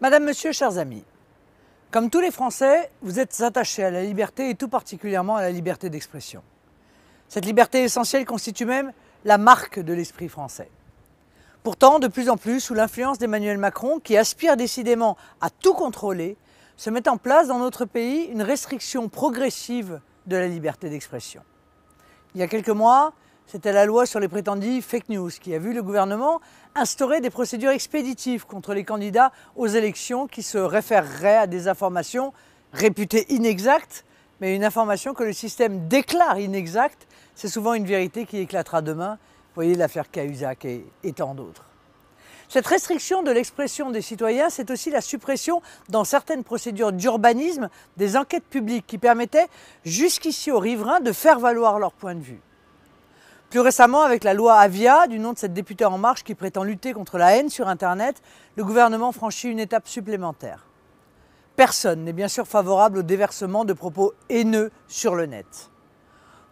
Madame, Monsieur, chers amis, comme tous les Français, vous êtes attachés à la liberté et tout particulièrement à la liberté d'expression. Cette liberté essentielle constitue même la marque de l'esprit français. Pourtant, de plus en plus, sous l'influence d'Emmanuel Macron, qui aspire décidément à tout contrôler, se met en place dans notre pays une restriction progressive de la liberté d'expression. Il y a quelques mois, c'était la loi sur les prétendues fake news qui a vu le gouvernement instaurer des procédures expéditives contre les candidats aux élections qui se référeraient à des informations réputées inexactes, mais une information que le système déclare inexacte, c'est souvent une vérité qui éclatera demain. Vous voyez l'affaire Cahuzac et tant d'autres. Cette restriction de l'expression des citoyens, c'est aussi la suppression dans certaines procédures d'urbanisme des enquêtes publiques qui permettaient jusqu'ici aux riverains de faire valoir leur point de vue. Plus récemment, avec la loi Avia, du nom de cette députée En Marche qui prétend lutter contre la haine sur Internet, le gouvernement franchit une étape supplémentaire. Personne n'est bien sûr favorable au déversement de propos haineux sur le net.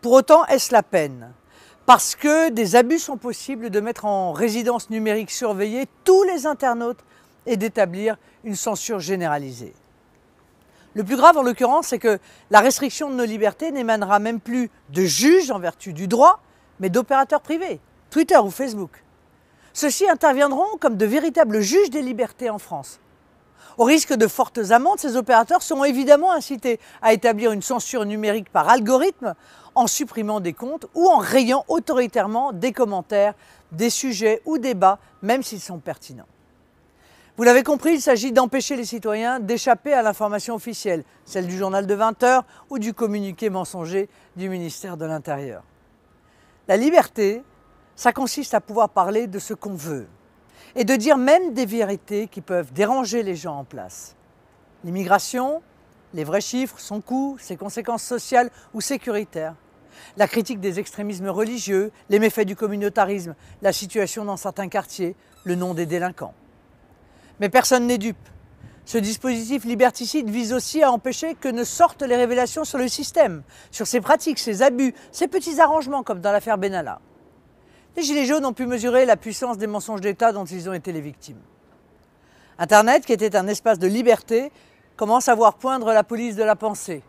Pour autant, est-ce la peine ? Parce que des abus sont possibles de mettre en résidence numérique surveillée tous les internautes et d'établir une censure généralisée. Le plus grave en l'occurrence, c'est que la restriction de nos libertés n'émanera même plus de juges en vertu du droit, mais d'opérateurs privés, Twitter ou Facebook. Ceux-ci interviendront comme de véritables juges des libertés en France. Au risque de fortes amendes, ces opérateurs seront évidemment incités à établir une censure numérique par algorithme en supprimant des comptes ou en rayant autoritairement des commentaires, des sujets ou débats, même s'ils sont pertinents. Vous l'avez compris, il s'agit d'empêcher les citoyens d'échapper à l'information officielle, celle du journal de 20 h ou du communiqué mensonger du ministère de l'Intérieur. La liberté, ça consiste à pouvoir parler de ce qu'on veut et de dire même des vérités qui peuvent déranger les gens en place. L'immigration, les vrais chiffres, son coût, ses conséquences sociales ou sécuritaires, la critique des extrémismes religieux, les méfaits du communautarisme, la situation dans certains quartiers, le nom des délinquants. Mais personne n'est dupe. Ce dispositif liberticide vise aussi à empêcher que ne sortent les révélations sur le système, sur ses pratiques, ses abus, ses petits arrangements comme dans l'affaire Benalla. Les Gilets jaunes ont pu mesurer la puissance des mensonges d'État dont ils ont été les victimes. Internet, qui était un espace de liberté, commence à voir poindre la police de la pensée.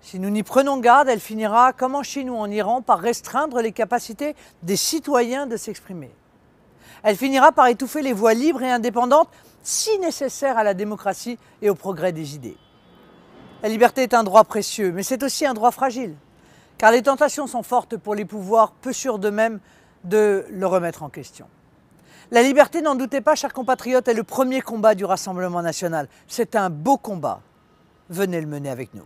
Si nous n'y prenons garde, elle finira, comme en Chine ou en Iran, par restreindre les capacités des citoyens de s'exprimer. Elle finira par étouffer les voix libres et indépendantes, si nécessaires à la démocratie et au progrès des idées. La liberté est un droit précieux, mais c'est aussi un droit fragile, car les tentations sont fortes pour les pouvoirs peu sûrs d'eux-mêmes de le remettre en question. La liberté, n'en doutez pas, chers compatriotes, est le premier combat du Rassemblement national. C'est un beau combat. Venez le mener avec nous.